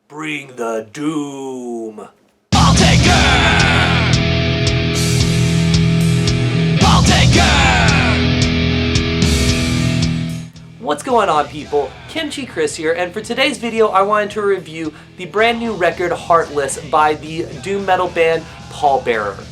Bring the doom. I'll take her! I'll take her! What's going on, people? Kimchi Chris here, and for today's video I wanted to review the brand new record Heartless by the doom metal band Pallbearer.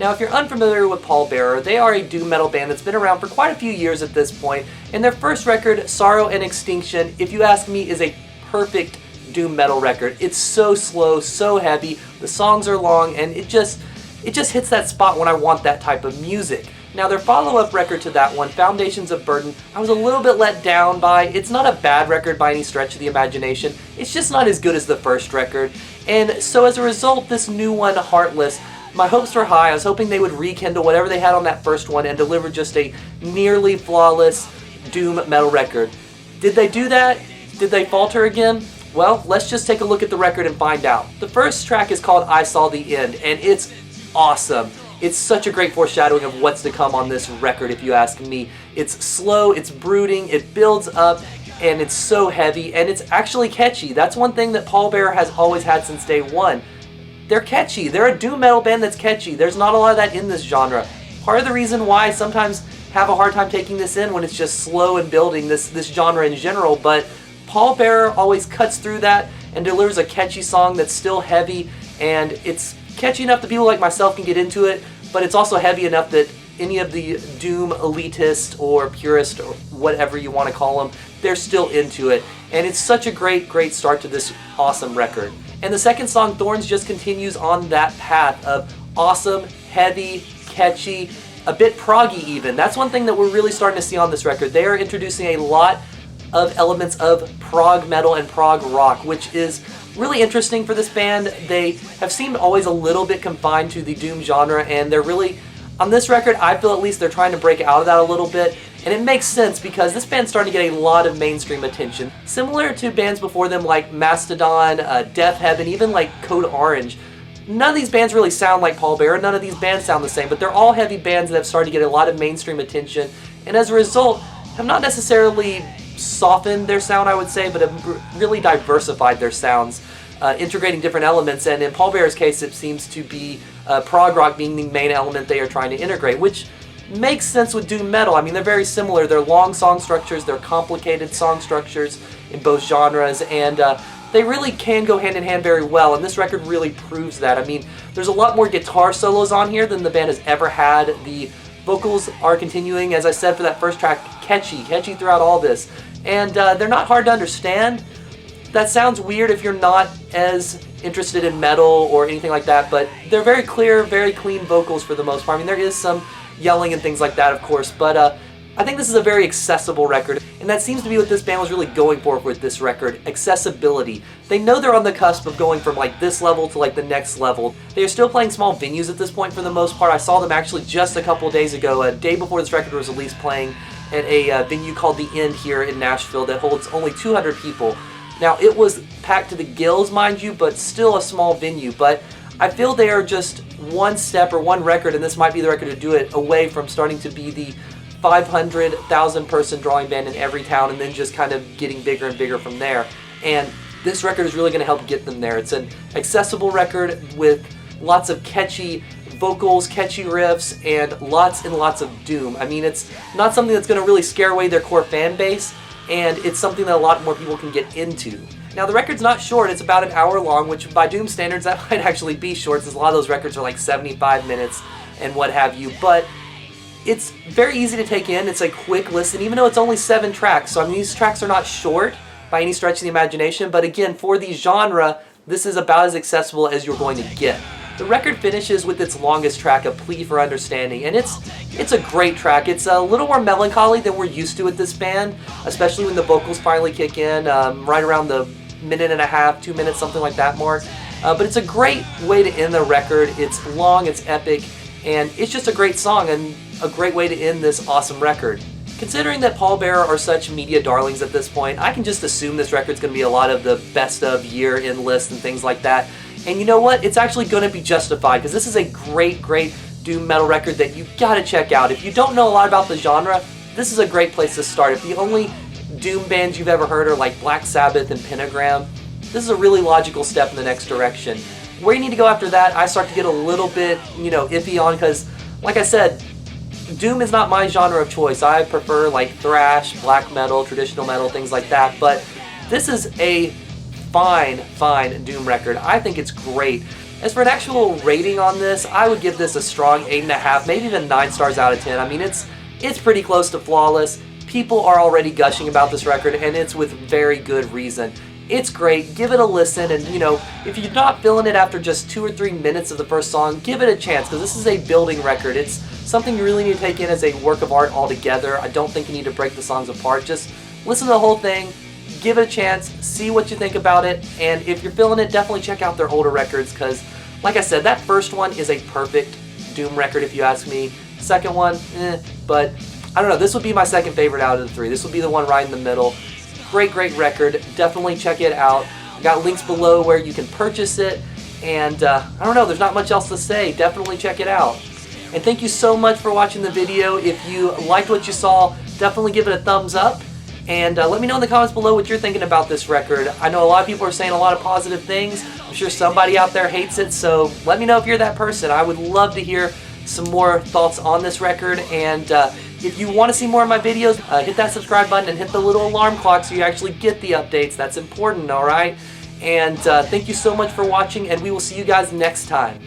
Now, if you're unfamiliar with Pallbearer, they are a doom metal band that's been around for quite a few years at this point, and their first record, Sorrow and Extinction, if you ask me, is a perfect doom metal record. It's so slow, so heavy, the songs are long, and it just hits that spot when I want that type of music. Now, their follow-up record to that one, Foundations of Burden, I was a little bit let down by. It's not a bad record by any stretch of the imagination, it's just not as good as the first record. And so as a result, this new one, Heartless, my hopes were high. I was hoping they would rekindle whatever they had on that first one and deliver just a nearly flawless doom metal record. Did they do that? Did they falter again? Well, let's just take a look at the record and find out. The first track is called I Saw the End, and it's awesome. It's such a great foreshadowing of what's to come on this record, if you ask me. It's slow, it's brooding, it builds up, and it's so heavy, and it's actually catchy. That's one thing that Pallbearer has always had since day one. They're catchy. They're a doom metal band that's catchy. There's not a lot of that in this genre. Part of the reason why I sometimes have a hard time taking this in when it's just slow and building, this genre in general, but Pallbearer always cuts through that and delivers a catchy song that's still heavy, and it's catchy enough that people like myself can get into it, but it's also heavy enough that any of the doom elitist or purist or whatever you want to call them, they're still into it. And it's such a great start to this awesome record. And the second song, Thorns, just continues on that path of awesome, heavy, catchy, a bit proggy even. That's one thing that we're really starting to see on this record. They are introducing a lot of elements of prog metal and prog rock, which is really interesting for this band. They have seemed always a little bit confined to the doom genre, and they're really, on this record, I feel at least they're trying to break out of that a little bit, and it makes sense because this band's starting to get a lot of mainstream attention. Similar to bands before them like Mastodon, Death Heaven, even like Code Orange. None of these bands really sound like Pallbearer, none of these bands sound the same, but they're all heavy bands that have started to get a lot of mainstream attention, and as a result, have not necessarily softened their sound, I would say, but have really diversified their sounds, integrating different elements, and in Pallbearer's case it seems to be prog rock being the main element they are trying to integrate, which makes sense with doom metal. I mean, they're very similar. They're long song structures, they're complicated song structures in both genres, and they really can go hand in hand very well, and this record really proves that. I mean, there's a lot more guitar solos on here than the band has ever had. The vocals are continuing, as I said, for that first track, catchy throughout all this. And they're not hard to understand. That sounds weird if you're not as interested in metal or anything like that, but they're very clear, very clean vocals for the most part. I mean, there is some yelling and things like that, of course, but I think this is a very accessible record, and that seems to be what this band was really going for with this record, accessibility. They know they're on the cusp of going from like this level to like the next level. They are still playing small venues at this point for the most part. I saw them actually just a couple of days ago, a day before this record was released, playing at a venue called The End here in Nashville that holds only 200 people. Now, it was packed to the gills, mind you, but still a small venue. But I feel they are just one step or one record, and this might be the record to do it, away from starting to be the 500,000 person drawing band in every town and then just kind of getting bigger and bigger from there. And this record is really going to help get them there. It's an accessible record with lots of catchy vocals, catchy riffs, and lots of doom. I mean, it's not something that's going to really scare away their core fan base, and it's something that a lot more people can get into. Now, the record's not short. It's about an hour long, which by doom standards, that might actually be short, since a lot of those records are like 75 minutes and what have you, but it's very easy to take in. It's a quick listen, even though it's only 7 tracks. So, I mean, these tracks are not short by any stretch of the imagination, but again, for the genre, this is about as accessible as you're going to get. The record finishes with its longest track, A Plea for Understanding, and it's a great track. It's a little more melancholy than we're used to with this band, especially when the vocals finally kick in, right around the minute and a half, 2 minutes, something like that mark. But it's a great way to end the record. It's long, it's epic, and it's just a great song and a great way to end this awesome record. Considering that Pallbearer are such media darlings at this point, I can just assume this record's going to be a lot of the best of year in lists and things like that. And you know what? It's actually going to be justified, because this is a great doom metal record that you gotta check out. If you don't know a lot about the genre, this is a great place to start. If the only doom bands you've ever heard are like Black Sabbath and Pentagram, this is a really logical step in the next direction. Where you need to go after that, I start to get a little bit, iffy on, because, like I said, Doom is not my genre of choice. I prefer like thrash, black metal, traditional metal, things like that, but this is a fine Doom record. I think it's great. As for an actual rating on this, I would give this a strong 8.5, maybe even 9 stars out of 10. I mean, it's pretty close to flawless. People are already gushing about this record, and it's with very good reason. It's great. Give it a listen, and if you're not feeling it after just 2 or 3 minutes of the first song, give it a chance, because this is a building record. It's something you really need to take in as a work of art altogether. I don't think you need to break the songs apart. Just listen to the whole thing, give it a chance, see what you think about it, and if you're feeling it, definitely check out their older records, because, like I said, that first one is a perfect Doom record if you ask me. Second one, but I don't know, this would be my second favorite out of the 3. This would be the one right in the middle. Great record. Definitely check it out. I got links below where you can purchase it, and I don't know, there's not much else to say. Definitely check it out. And thank you so much for watching the video. If you liked what you saw, definitely give it a thumbs up, and let me know in the comments below what you're thinking about this record. I know a lot of people are saying a lot of positive things. I'm sure somebody out there hates it, so let me know if you're that person. I would love to hear some more thoughts on this record, and if you want to see more of my videos, hit that subscribe button and hit the little alarm clock so you actually get the updates. That's important, alright? And thank you so much for watching, and we will see you guys next time.